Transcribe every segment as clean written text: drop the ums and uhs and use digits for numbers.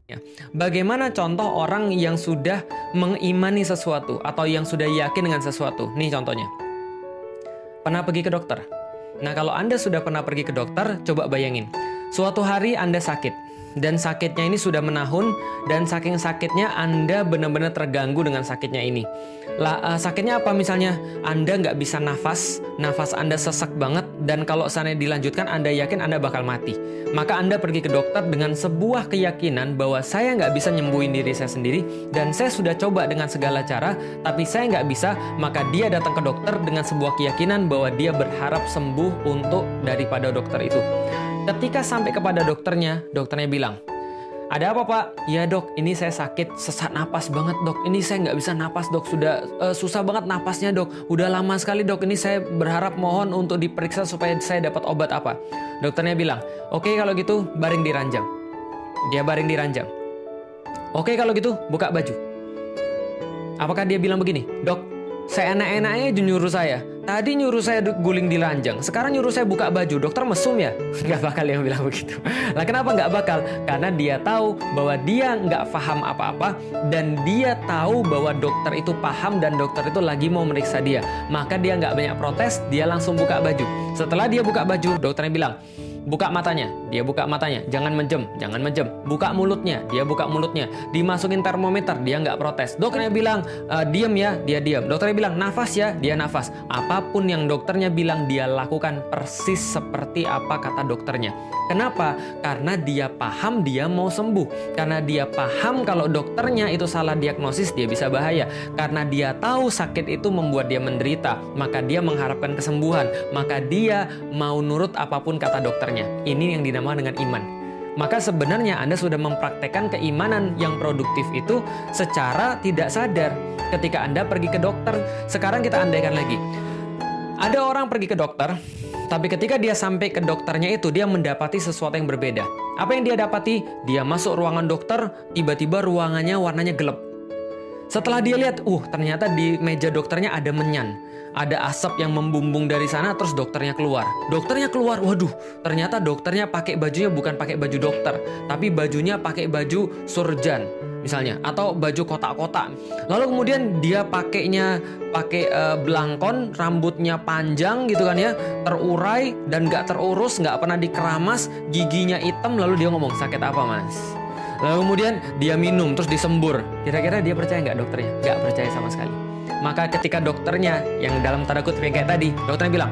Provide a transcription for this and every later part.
Ya. Bagaimana contoh orang yang sudah mengimani sesuatu atau yang sudah yakin dengan sesuatu? Nih contohnya. Pernah pergi ke dokter? Nah, kalau Anda sudah pernah pergi ke dokter, coba bayangin. Suatu hari Anda sakit, dan sakitnya ini sudah menahun, dan saking sakitnya Anda benar-benar terganggu dengan sakitnya ini. Sakitnya apa misalnya? Anda nggak bisa nafas Anda sesak banget, dan kalau seandainya dilanjutkan, Anda yakin Anda bakal mati. Maka Anda pergi ke dokter dengan sebuah keyakinan bahwa saya nggak bisa nyembuhin diri saya sendiri, dan saya sudah coba dengan segala cara, tapi saya nggak bisa, maka dia datang ke dokter dengan sebuah keyakinan bahwa dia berharap sembuh untuk daripada dokter itu. Ketika sampai kepada dokternya bilang, "Ada apa, Pak?" "Ya, Dok, ini saya sakit sesak napas banget, Dok. Ini saya nggak bisa napas, Dok. Sudah susah banget napasnya, Dok. Udah lama sekali, Dok. Ini saya berharap mohon untuk diperiksa supaya saya dapat obat apa." Dokternya bilang, "Oke, kalau gitu baring di ranjang." Dia baring di ranjang. "Oke, kalau gitu buka baju." Apakah dia bilang begini, "Dok, saya enak-enaknya nyuruh saya. Tadi nyuruh saya guling di ranjang, sekarang nyuruh saya buka baju. Dokter mesum ya?" Nggak bakal yang bilang begitu. Lah kenapa nggak bakal? Karena dia tahu bahwa dia nggak paham apa-apa, dan dia tahu bahwa dokter itu paham dan dokter itu lagi mau meriksa dia. Maka dia nggak banyak protes, dia langsung buka baju. Setelah dia buka baju, dokternya bilang, "Buka matanya." Dia buka matanya. "Jangan menjem, jangan menjem." Buka mulutnya. Dia buka mulutnya. Dimasukin termometer. Dia nggak protes. Dokternya bilang, "Diam ya." Dia diam. Dokternya bilang, "Nafas ya." Dia nafas. Apapun yang dokternya bilang, dia lakukan persis seperti apa kata dokternya. Kenapa? Karena dia paham dia mau sembuh. Karena dia paham kalau dokternya itu salah diagnosis, dia bisa bahaya. Karena dia tahu sakit itu membuat dia menderita, maka dia mengharapkan kesembuhan. Maka dia mau nurut apapun kata dokternya. Ini yang dinamakan dengan iman. Maka sebenarnya Anda sudah mempraktekkan keimanan yang produktif itu secara tidak sadar. Ketika Anda pergi ke dokter, sekarang kita andaikan lagi. Ada orang pergi ke dokter, tapi ketika dia sampai ke dokternya itu, dia mendapati sesuatu yang berbeda. Apa yang dia dapati? Dia masuk ruangan dokter, tiba-tiba ruangannya warnanya gelap. Setelah dia lihat, ternyata di meja dokternya ada menyan. Ada asap yang membumbung dari sana, terus dokternya keluar. Dokternya keluar, waduh, ternyata dokternya pakai bajunya bukan pakai baju dokter, tapi bajunya pakai baju surjan, misalnya, atau baju kotak-kotak. Lalu kemudian dia pakai belangkon, rambutnya panjang gitu kan ya, terurai dan nggak terurus, nggak pernah dikeramas, giginya hitam, lalu dia ngomong, "Sakit apa, Mas?" Lalu kemudian dia minum, terus disembur. Kira-kira dia percaya nggak dokternya? Nggak percaya sama sekali. Maka ketika dokternya, yang dalam tanda kutip kayak tadi, dokternya bilang,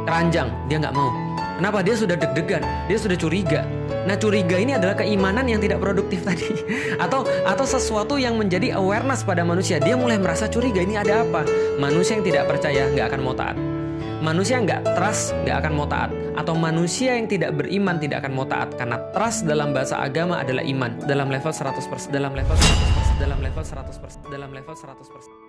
"Keranjang," dia nggak mau. Kenapa? Dia sudah deg-degan, dia sudah curiga. Nah, curiga ini adalah keimanan yang tidak produktif tadi. Atau sesuatu yang menjadi awareness pada manusia. Dia mulai merasa curiga, ini ada apa? Manusia yang tidak percaya nggak akan mau taat. Manusia yang nggak trust nggak akan mau taat. Atau manusia yang tidak beriman tidak akan mau taat. Karena trust dalam bahasa agama adalah iman. Dalam level 100%. Dalam level 100%. Dalam level 100%. Dalam level 100%.